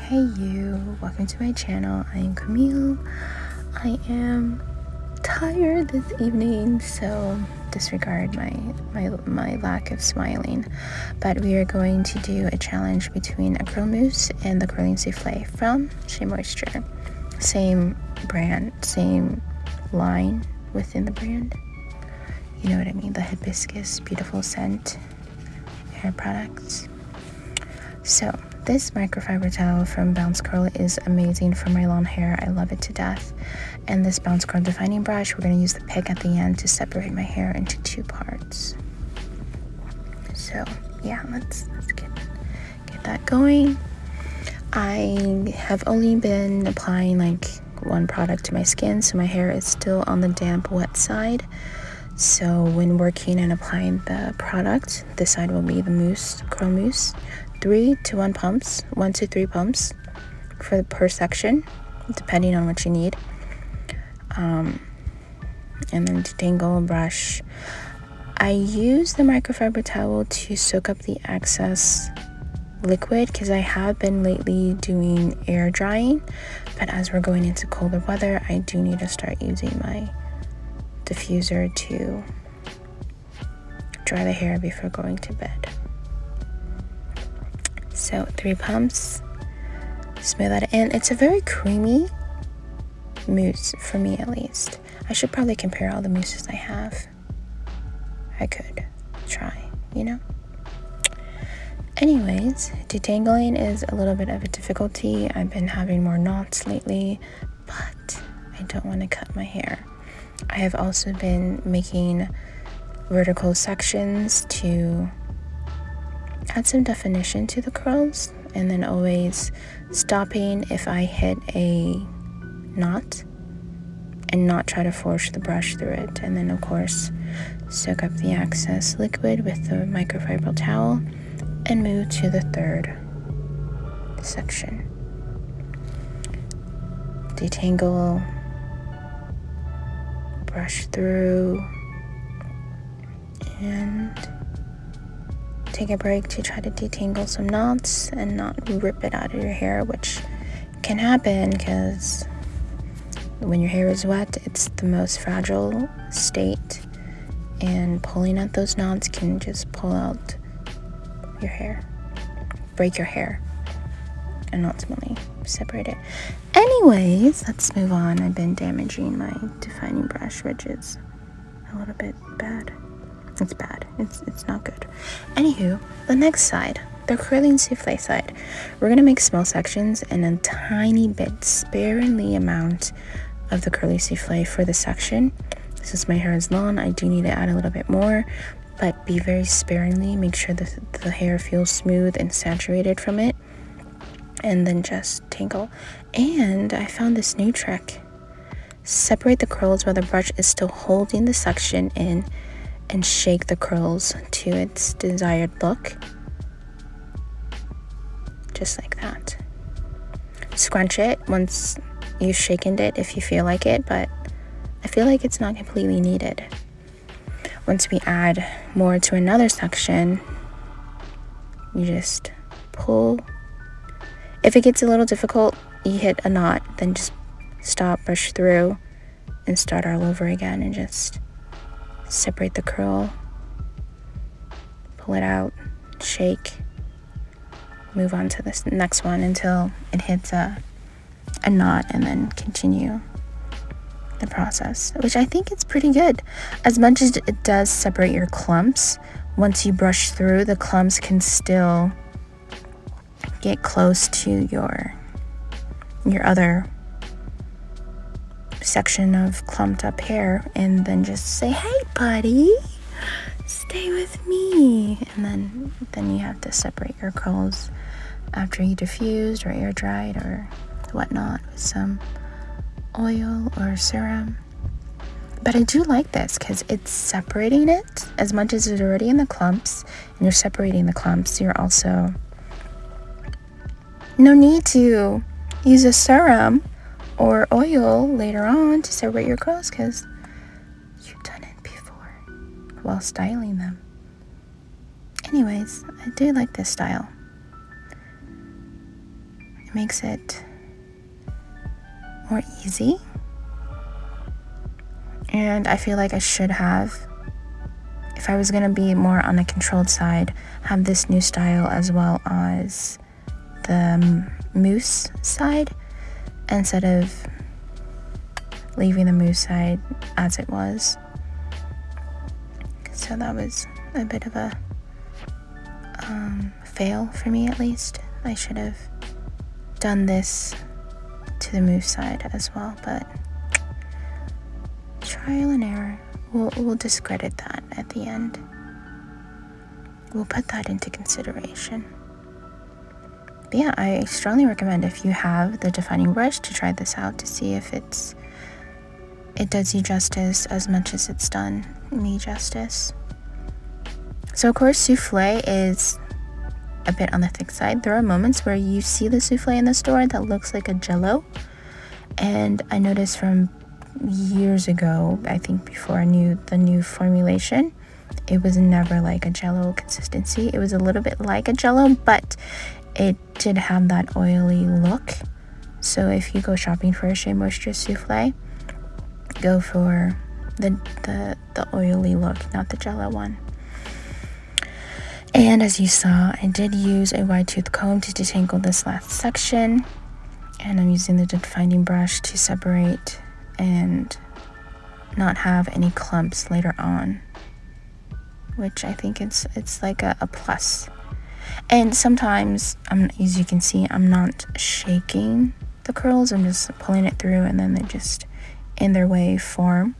Hey you, welcome to my channel. I am Camille. I am tired this evening, so disregard my lack of smiling. But we are going to do a challenge between a curl mousse and the curling souffle from Shea Moisture. Same brand, same line within the brand. You know what I mean, the hibiscus beautiful scent hair products. So this microfiber towel from Bounce Curl is amazing for my long hair. I love it to death. And this Bounce Curl defining brush, we're going to use the pick at the end to separate my hair into two parts. So yeah, let's get that going. I have only been applying like one product to my skin, so my hair is still on the damp wet side. So when working and applying the product, this side will be the mousse, curl mousse. 3 to 1 pumps, 1 to 3 pumps per section, depending on what you need. And then detangle brush. I use the microfiber towel to soak up the excess liquid because I have been lately doing air drying, but as we're going into colder weather, I do need to start using my diffuser to dry the hair before going to bed. So 3 pumps, smooth that in. It's a very creamy mousse for me, at least. I should probably compare all the mousses I have. I could try, you know. Anyways, detangling is a little bit of a difficulty. I've been having more knots lately, but I don't want to cut my hair. I have also been making vertical sections to add some definition to the curls, and then always stopping if I hit a knot and not try to force the brush through it. And then of course soak up the excess liquid with the microfiber towel and move to the third section. Detangle, brush through, and take a break to try to detangle some knots and not rip it out of your hair, which can happen because when your hair is wet, it's the most fragile state, and pulling at those knots can just pull out your hair, break your hair, and ultimately separate it. Anyways, let's move on. I've been damaging my defining brush, which is a little bit bad. It's bad. It's not good. Anywho, the next side, the curling souffle side, we're gonna make small sections and a tiny bit, sparingly amount of the curly souffle for the section. Since my hair is long, I do need to add a little bit more, but be very sparingly. Make sure that the hair feels smooth and saturated from it, and then just tangle. And I found this new trick. Separate the curls while the brush is still holding the section in, and shake the curls to its desired look, just like that. Scrunch it once you've shaken it if you feel like it, but I feel like it's not completely needed. Once we add more to another section, you just pull. If it gets a little difficult, you hit a knot, then just stop, brush through, and start all over again, and just separate the curl, pull it out, shake, move on to this next one until it hits a knot, and then continue the process, which I think it's pretty good. As much as it does separate your clumps, once you brush through, the clumps can still get close to your other section of clumped up hair, and then just say, hey buddy, stay with me. And then you have to separate your curls after you diffused or air dried or whatnot with some oil or serum. But I do like this because it's separating it. As much as it's already in the clumps and you're separating the clumps, you're also no need to use a serum or oil later on to separate your curls because you've done it before while styling them. Anyways, I do like this style. makes it more easy. And I feel like I should have, if I was going to be more on a controlled side, have this new style as well as the mousse side, instead of leaving the mousse side as it was. So that was a bit of a fail for me, at least. I should have done this to the mousse side as well, but trial and error. We'll discredit that at the end. We'll put that into consideration. But yeah, I strongly recommend, if you have the defining brush, to try this out to see if it does you justice as much as it's done me justice. So of course, souffle is a bit on the thick side. There are moments where you see the souffle in the store that looks like a jello, and I noticed from years ago, I think before I knew the new formulation, it was never like a jello consistency. It was a little bit like a jello, but it did have that oily look. So if you go shopping for a Shea Moisture souffle, go for the oily look, not the jello one. And as you saw, I did use a wide tooth comb to detangle this last section, and I'm using the defining brush to separate and not have any clumps later on, which I think it's like a plus. And sometimes, as you can see, I'm not shaking the curls, I'm just pulling it through, and then they just in their way form.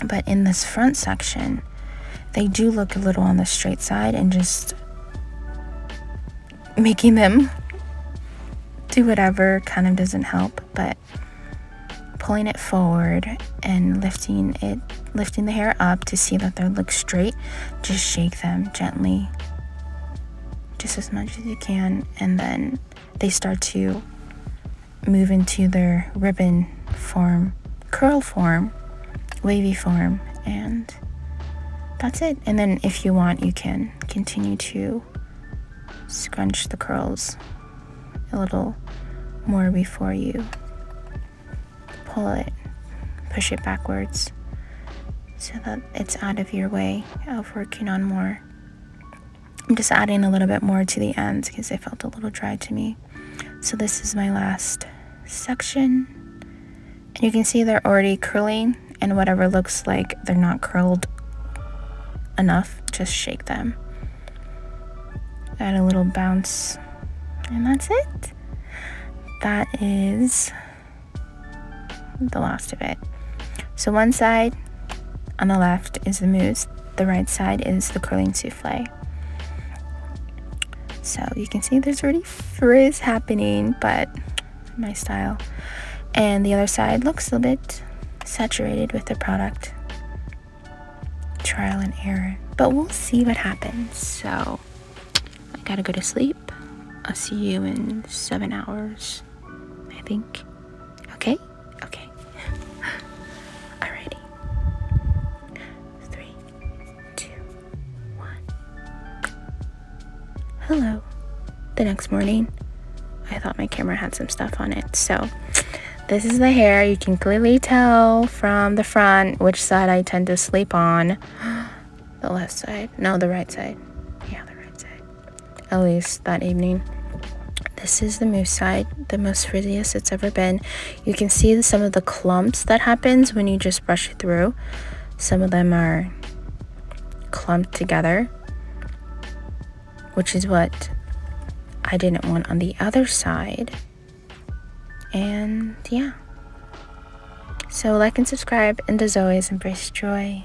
But in this front section, they do look a little on the straight side, and just making them do whatever kind of doesn't help. But pulling it forward and lifting the hair up to see that they look straight, just shake them gently, just as much as you can, and then they start to move into their ribbon form, curl form, wavy form, and that's it. And then if you want, you can continue to scrunch the curls a little more before you pull it, push it backwards, so that it's out of your way of working on more. I'm just adding a little bit more to the ends because they felt a little dry to me. So this is my last section, and you can see they're already curling, and whatever looks like they're not curled enough, just shake them, add a little bounce, and that's it. That is the last of it. So one side on the left is the mousse, the right side is the curling souffle. So you can see there's already frizz happening, but my style. And the other side looks a bit saturated with the product. Trial and error, but we'll see what happens. So I gotta go to sleep. I'll see you in 7 hours, I think. Okay. Alrighty. 3, 2, 1. Hello. The next morning, I thought my camera had some stuff on it, so this is the hair. You can clearly tell from the front which side I tend to sleep on. The left side. No, the right side. Yeah, the right side. At least that evening. This is the mousse side, the most frizziest it's ever been. You can see some of the clumps that happens when you just brush it through. Some of them are clumped together, which is what I didn't want on the other side. And yeah, so like and subscribe, and as always, embrace joy.